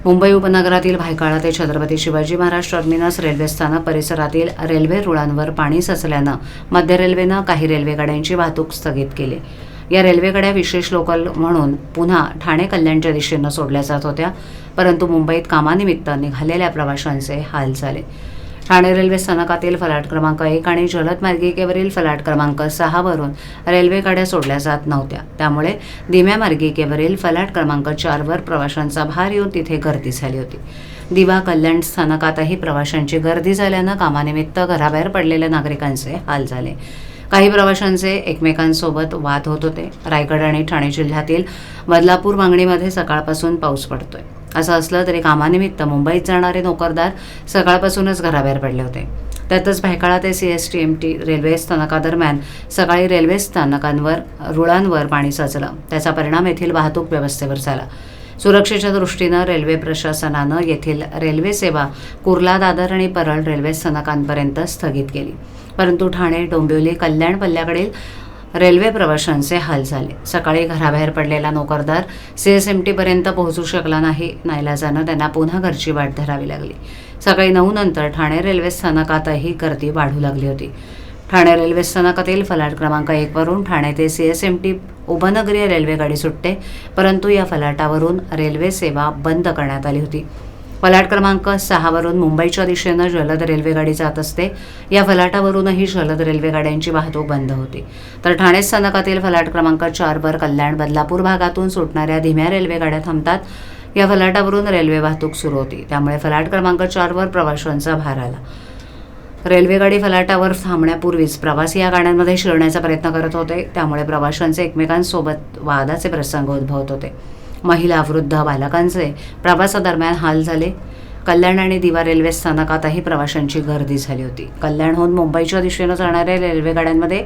मुंबई उपनगरातील भायखळा ते Chhatrapati Shivaji Maharaj terminus railway स्थानक परिसरातील रेल्वे रुळांवर पाणी साचल्यानं मध्य रेल्वेनं काही रेल्वेगाड्यांची वाहतूक स्थगित केली। या रेल्वेगाड्या विशेष लोकल म्हणून पुन्हा ठाणे कल्याणच्या दिशेनं सोडल्या जात होत्या, परंतु मुंबईत कामानिमित्त निघालेल्या प्रवाशांचे हाल झाले। ठाणे रेल्वे स्थानकातील फलाट क्रमांक 1 आणि जलद मार्गिकेवरील फलाट क्रमांक 6 वरून रेल्वेगाड्या सोडल्या जात नव्हत्या, त्यामुळे धीम्या मार्गिकेवरील फलाट क्रमांक 4 वर प्रवाशांचा भार येऊन तिथे गर्दी झाली होती। दिवा कल्याण स्थानकातही प्रवाशांची गर्दी झाल्यानं कामानिमित्त घराबाहेर पडलेल्या नागरिकांचे हाल झाले। काही प्रवाशांचे एकमेकांसोबत वाद होत होते। रायगड आणि ठाणे जिल्ह्यातील बदलापूर मांगणीमध्ये सकाळपासून पाऊस पडतोय। असं असलं तरी कामानिमित्त मुंबईत जाणारे नोकरदार सकाळपासूनच घराबाहेर पडले होते। त्यातच भायखळा ते CSTMT रेल्वे स्थानकादरम्यान सकाळी रेल्वे स्थानकांवर रुळांवर पाणी साचलं। त्याचा परिणाम येथील वाहतूक व्यवस्थेवर झाला। सुरक्षेच्या दृष्टीनं रेल्वे प्रशासनानं येथील रेल्वे सेवा कुर्ला, दादर आणि परळ रेल्वे स्थानकांपर्यंत स्थगित केली, परंतु ठाणे, डोंबिवली, कल्याण पल्ल्याकडील रेल्वे प्रवाशांचे हाल झाले। सकाळी घराबाहेर पडलेला नोकरदार CSMT पर्यंत पोहोचू शकला नाही। नाईलाजानं त्यांना पुन्हा घरची वाट धरावी लागली। सकाळी 9 नंतर ठाणे रेल्वे स्थानकातही गर्दी वाढू लागली होती। ठाणे रेल्वे स्थानकातील फलाट क्रमांक 1 वरून ठाणे ते CSMT उपनगरीय रेल्वेगाडी सुटते, परंतु या फलाटावरून रेल्वे सेवा बंद करण्यात आली होती। फलाट क्रमांक 6 वरून मुंबईच्या दिशेनं जलद रेल्वेगाडी जात असते। या फलाटावरूनही जलद रेल्वेगाड्यांची वाहतूक बंद होती। तर ठाणे स्थानकातील फलाट क्रमांक 4 वर कल्याण, बदलापूर भागातून सुटणाऱ्या धीम्या रेल्वेगाड्या थांबतात। या फलाटावरून रेल्वे वाहतूक सुरू होती, त्यामुळे फलाट क्रमांक 4 वर प्रवाशांचा भार आला। रेल्वेगाडी फलाटावर थांबण्यापूर्वीच प्रवासी या गाड्यांमध्ये शिरण्याचा प्रयत्न करत होते, त्यामुळे प्रवाशांचे एकमेकांसोबत वादाचे प्रसंग उद्भवत होते। महिला, वृद्ध, बालकांचे प्रवासादरम्यान हाल झाले। कल्याण आणि दिवा रेल्वे स्थानकातही प्रवाशांची गर्दी झाली होती। कल्याणहून मुंबईच्या दिशेनं जाणाऱ्या रेल्वेगाड्यांमध्ये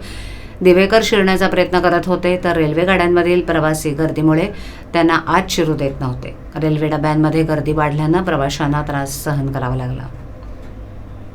दिवेकर शिरण्याचा प्रयत्न करत होते, तर रेल्वेगाड्यांमधील प्रवासी गर्दीमुळे त्यांना आत शिरू देत नव्हते। रेल्वे डब्यांमध्ये गर्दी वाढल्यानं प्रवाशांना त्रास सहन करावा लागला।